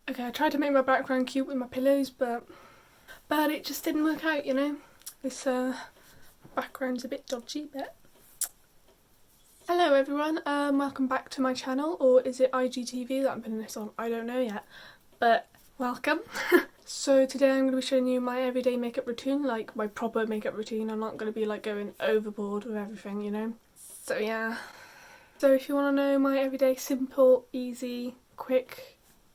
Okay, I tried to make my background cute with my pillows, but it just didn't work out, you know. This background's a bit dodgy, but... Hello everyone, welcome back to my channel, or is it IGTV that I'm putting this on? I don't know yet, but welcome. So today I'm going to be showing you my everyday makeup routine, like my proper makeup routine. I'm not going to be like going overboard with everything, you know. So yeah. So if you want to know my everyday simple, easy, quick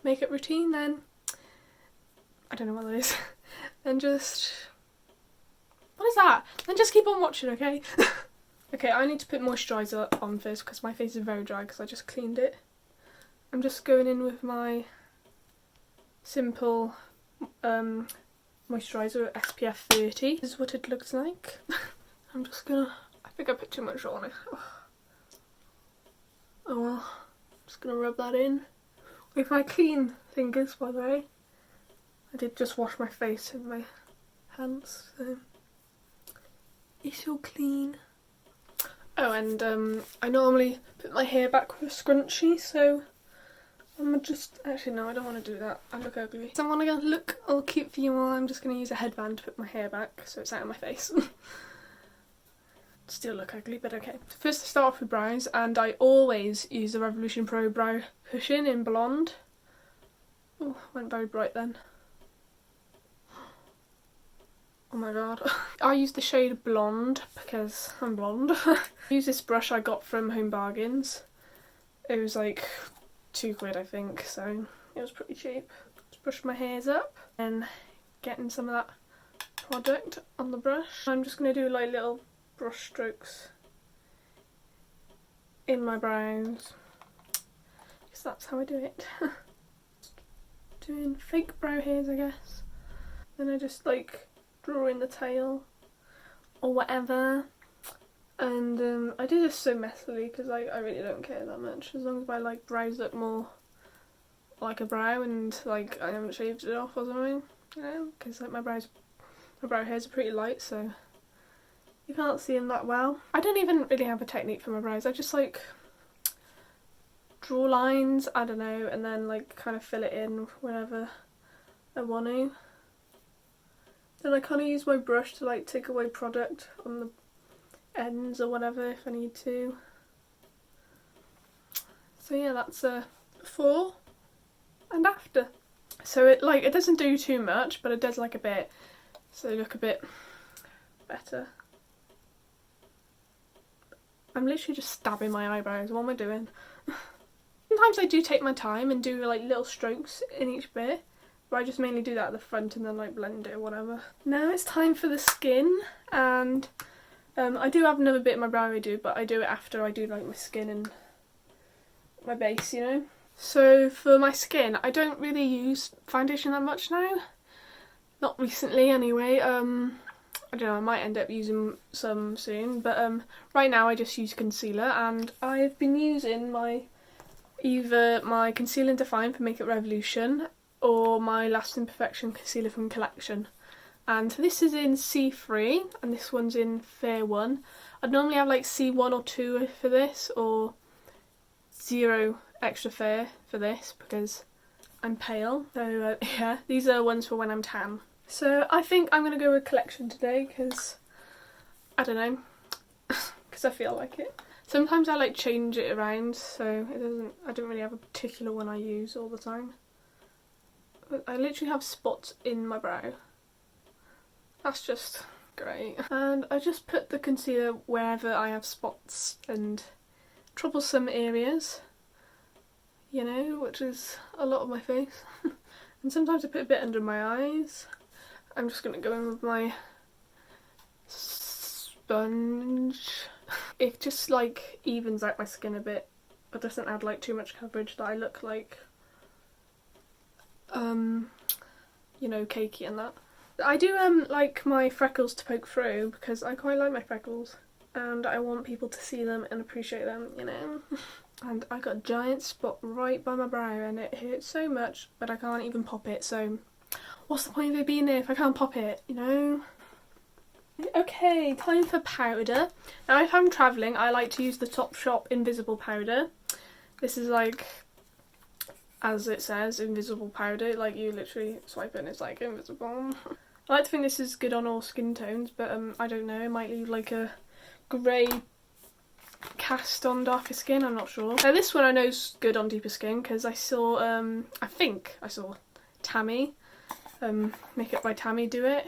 makeup routine, then I don't know what that is. Then just... what is that? Then just keep on watching, okay? Okay, I need to put moisturizer on first because my face is very dry because I just cleaned it. I'm just going in with my simple moisturizer SPF 30. This is what it looks like. I'm just gonna... I think I put too much on it. Oh well. I'm just gonna rub that in. With my clean fingers, by the way. I did just wash my face and my hands, so it's all clean. Oh, and I normally put my hair back with a scrunchie, so I'm gonna just... actually no, I don't want to do that. I look ugly. So I want to look all cute for you all. I'm just going to use a headband to put my hair back so it's out of my face. Still look ugly, but okay. First I start off with brows, and I always use the Revolution Pro Brow Cushion in blonde. Oh, went very bright then. Oh my god. I use the shade Blonde because I'm blonde. I use this brush I got from Home Bargains. It was like £2 I think, so it was pretty cheap. Just brush my hairs up and getting some of that product on the brush. I'm just going to do like little brush strokes in my brows because that's how I do it. Doing fake brow hairs, I guess. Then I just like draw in the tail or whatever, and I do this so messily because I really don't care that much as long as my like brows look more like a brow and like I haven't shaved it off or something, you know, because like my brow hairs are pretty light, so you can't see them that well. I don't even really have a technique for my brows. I just like draw lines, I don't know, and then like kind of fill it in whenever I want to. Then I kind of use my brush to like take away product on the ends or whatever if I need to. So yeah, that's a before and after. So it doesn't do too much, but it does like a bit, so they look a bit better. I'm literally just stabbing my eyebrows. What am I doing? Sometimes I do take my time and do like little strokes in each bit, but I just mainly do that at the front and then like blend it or whatever. Now it's time for the skin, and I do have another bit in my brow I do, but I do it after I do like my skin and my base, you know. So for my skin, I don't really use foundation that much now. Not recently anyway. I don't know, I might end up using some soon, but right now I just use concealer, and I've been using either my Conceal and Define from Makeup Revolution or my Lasting Perfection concealer from Collection. And this is in C3 and this one's in Fair 1. I'd normally have like C1 or 2 for this, or 0 extra fair for this because I'm pale. So yeah, these are ones for when I'm tan. So I think I'm going to go with Collection today because, I don't know, because I feel like it. Sometimes I like change it around, so I don't really have a particular one I use all the time. But I literally have spots in my brow. That's just great. And I just put the concealer wherever I have spots and troublesome areas, you know, which is a lot of my face. And sometimes I put a bit under my eyes. I'm just going to go in with my sponge. It just like evens out my skin a bit, but doesn't add like too much coverage that I look like, you know, cakey and that. I do like my freckles to poke through because I quite like my freckles and I want people to see them and appreciate them, you know. And I got a giant spot right by my brow and it hurts so much, but I can't even pop it, so what's the point of it being there if I can't pop it, you know? Okay, time for powder. Now if I'm travelling, I like to use the Topshop Invisible Powder. This is like as it says, invisible powder. Like, you literally swipe it and it's like invisible. I like to think this is good on all skin tones, but I don't know, it might leave like a grey cast on darker skin, I'm not sure. This one I know is good on deeper skin because I saw, I think I saw Tammy, Makeup by Tammy do it.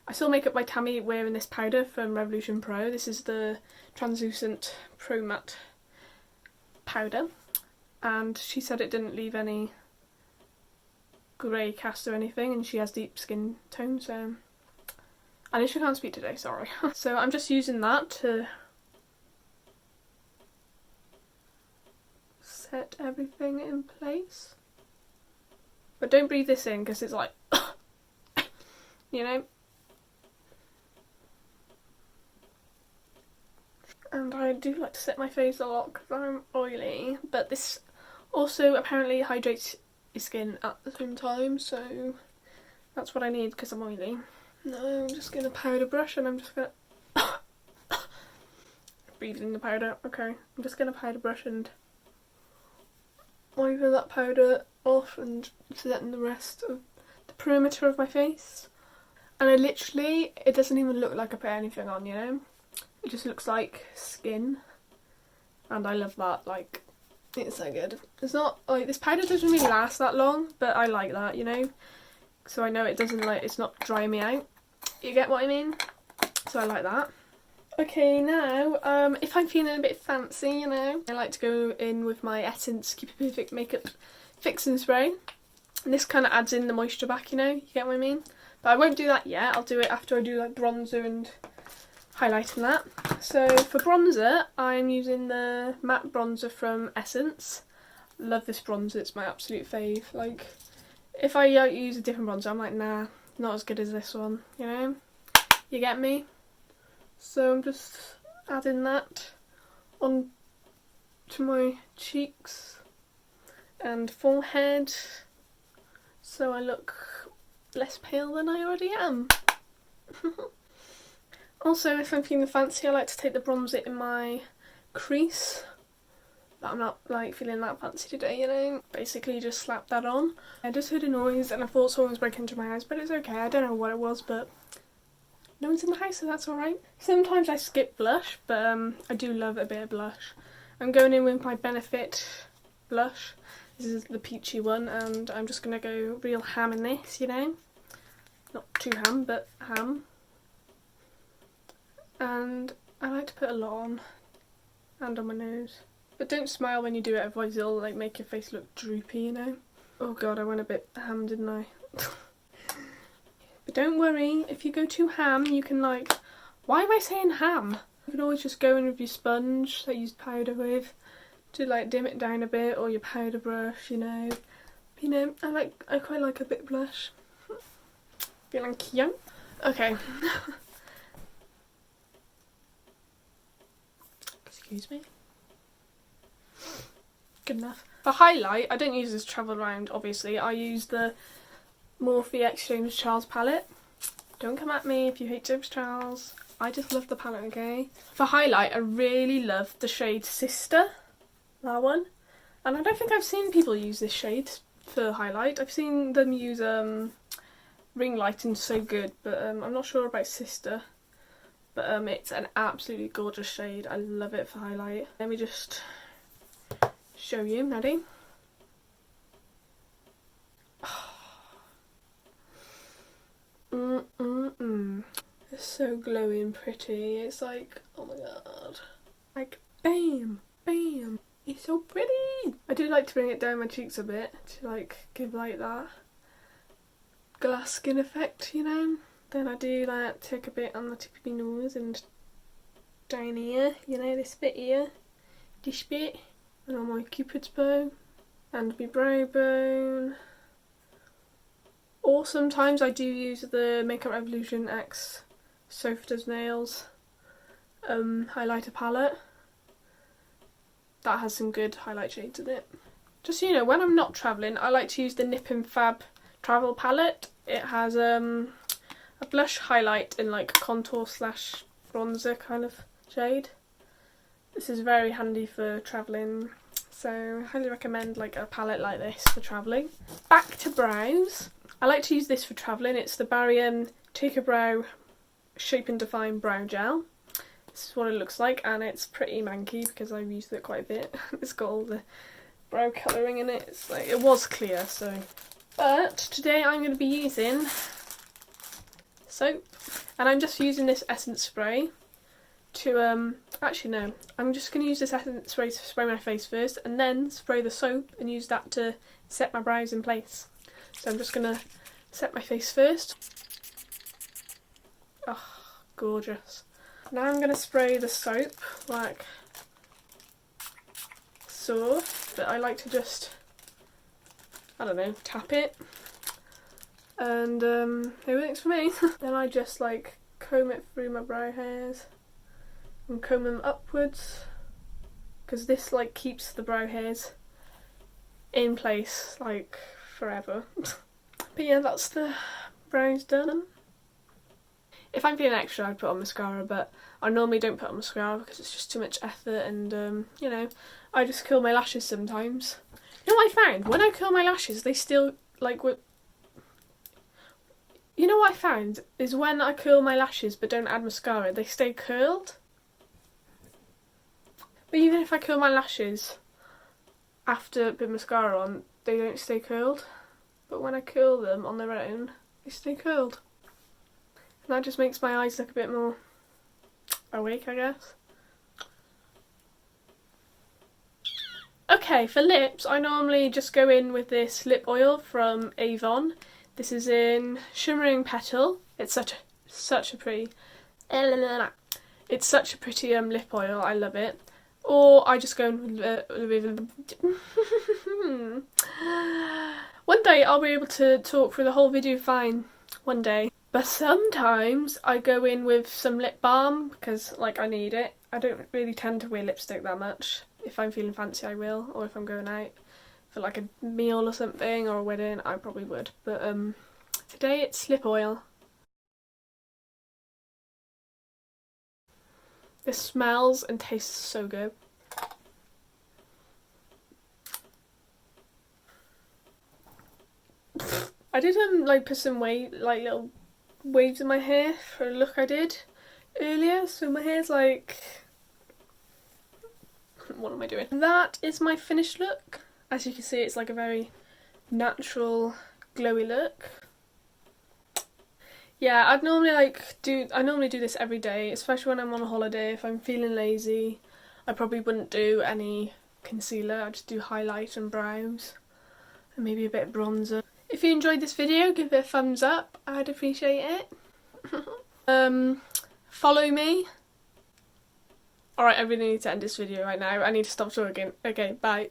I saw Makeup by Tammy wearing this powder from Revolution Pro. This is the translucent Pro Matte powder, and she said it didn't leave any grey cast or anything, and she has deep skin tone, so I literally can't speak today, sorry. So I'm just using that to set everything in place. But don't breathe this in because it's like, you know. And I do like to set my face a lot because I'm oily, but this also apparently hydrates your skin at the same time, so that's what I need because I'm oily. No, I'm just gonna powder brush and I'm just gonna breathe in the powder. Okay, I'm just gonna powder brush and wipe that powder off and set in the rest of the perimeter of my face. And I literally, it doesn't even look like I put anything on, you know? It just looks like skin, and I love that. Like, it's so good. It's not like, this powder doesn't really last that long, but I like that, you know? So I know it doesn't, like, it's not drying me out. You get what I mean? So I like that. Okay, now, if I'm feeling a bit fancy, you know, I like to go in with my Essence Keep It Perfect Makeup Fixing Spray. And this kind of adds in the moisture back, you know? You get what I mean? But I won't do that yet. I'll do it after I do, like, bronzer and highlighting that. So for bronzer, I'm using the matte bronzer from Essence. Love this bronzer, it's my absolute fave. Like, if I use a different bronzer, I'm like, nah, not as good as this one, you know? You get me? So I'm just adding that on to my cheeks and forehead so I look less pale than I already am. Also, if I'm feeling fancy, I like to take the bronzer in my crease, but I'm not like feeling that fancy today, you know. Basically just slap that on. I just heard a noise and I thought someone was breaking into my house, but it's okay, I don't know what it was, but no one's in the house, so that's alright. Sometimes I skip blush, but I do love a bit of blush. I'm going in with my Benefit blush. This is the peachy one, and I'm just going to go real ham in this, you know. Not too ham, but ham. And I like to put a lot on, and on my nose. But don't smile when you do it, otherwise it'll like make your face look droopy, you know. Oh god, I went a bit ham, didn't I? But don't worry, if you go too ham, you can like... Why am I saying ham? You can always just go in with your sponge that you use powder with to like dim it down a bit, or your powder brush, you know. You know, I quite like a bit of blush. Feeling cute? Okay. Excuse me. Good enough. For highlight, I don't use this travel around, obviously. I use the Morphe X James Charles palette. Don't come at me if you hate James Charles. I just love the palette, okay? For highlight, I really love the shade Sister. That one. And I don't think I've seen people use this shade for highlight. I've seen them use Ring Lighting So Good, but I'm not sure about Sister. But it's an absolutely gorgeous shade. I love it for highlight. Let me just show you. Ready? It's so glowy and pretty. It's like, oh my god. Like, bam, bam. It's so pretty. I do like to bring it down my cheeks a bit to like give like that glass skin effect, you know. Then I do like take a bit on the tip of my nose and down here, you know, this bit here, this bit, and on my cupid's bow and my brow bone. Or sometimes I do use the Makeup Revolution X Sofa Does Nails highlighter palette. That has some good highlight shades in it. Just so you know, when I'm not travelling, I like to use the Nip and Fab travel palette. It has a blush highlight in like contour slash bronzer kind of shade. This is very handy for travelling, So I highly recommend like a palette like this for travelling. Back to brows. I like to use this for travelling. It's the Barry Take a Brow Shape and Define Brow Gel. This is what it looks like, and it's pretty manky because I've used it quite a bit. It's got all the brow colouring in it. It's like, it was clear, so. But today I'm going to be using soap, and I'm just using this essence spray to actually no, I'm just going to use this essence spray to spray my face first, and then spray the soap and use that to set my brows in place. So I'm just going to set my face first. Oh, gorgeous. Now I'm going to spray the soap like so, but I like to just, I don't know, tap it, and it works for me. Then I just like comb it through my brow hairs and comb them upwards, because this like keeps the brow hairs in place like forever. But yeah, that's the brows done. If I'm feeling extra, I'd put on mascara, but I normally don't put on mascara because it's just too much effort, and you know, I just curl my lashes sometimes. You know what I found? When I curl my lashes, they still like you know what I found is when I curl my lashes but don't add mascara, they stay curled. But even if I curl my lashes after putting mascara on, they don't stay curled. But when I curl them on their own, they stay curled. And that just makes my eyes look a bit more awake, I guess. Okay, for lips, I normally just go in with this lip oil from Avon. This is in Shimmering Petal. It's such a pretty lip oil. I love it. Or I just go in with one day I'll be able to talk through the whole video fine. One day. But sometimes I go in with some lip balm because like I need it. I don't really tend to wear lipstick that much. If I'm feeling fancy I will, or if I'm going out for like a meal or something or a wedding I probably would. But today it's lip oil. This smells and tastes so good. I did like put some little waves in my hair for a look I did earlier, so my hair's like, what am I doing? That is my finished look. As you can see, it's like a very natural glowy look. Yeah, I normally do this every day, especially when I'm on a holiday. If I'm feeling lazy, I probably wouldn't do any concealer. I'd just do highlight and brows and maybe a bit of bronzer. If you enjoyed this video, give it a thumbs up, I'd appreciate it. Follow me. Alright, I really need to end this video right now. I need to stop talking. Okay, bye.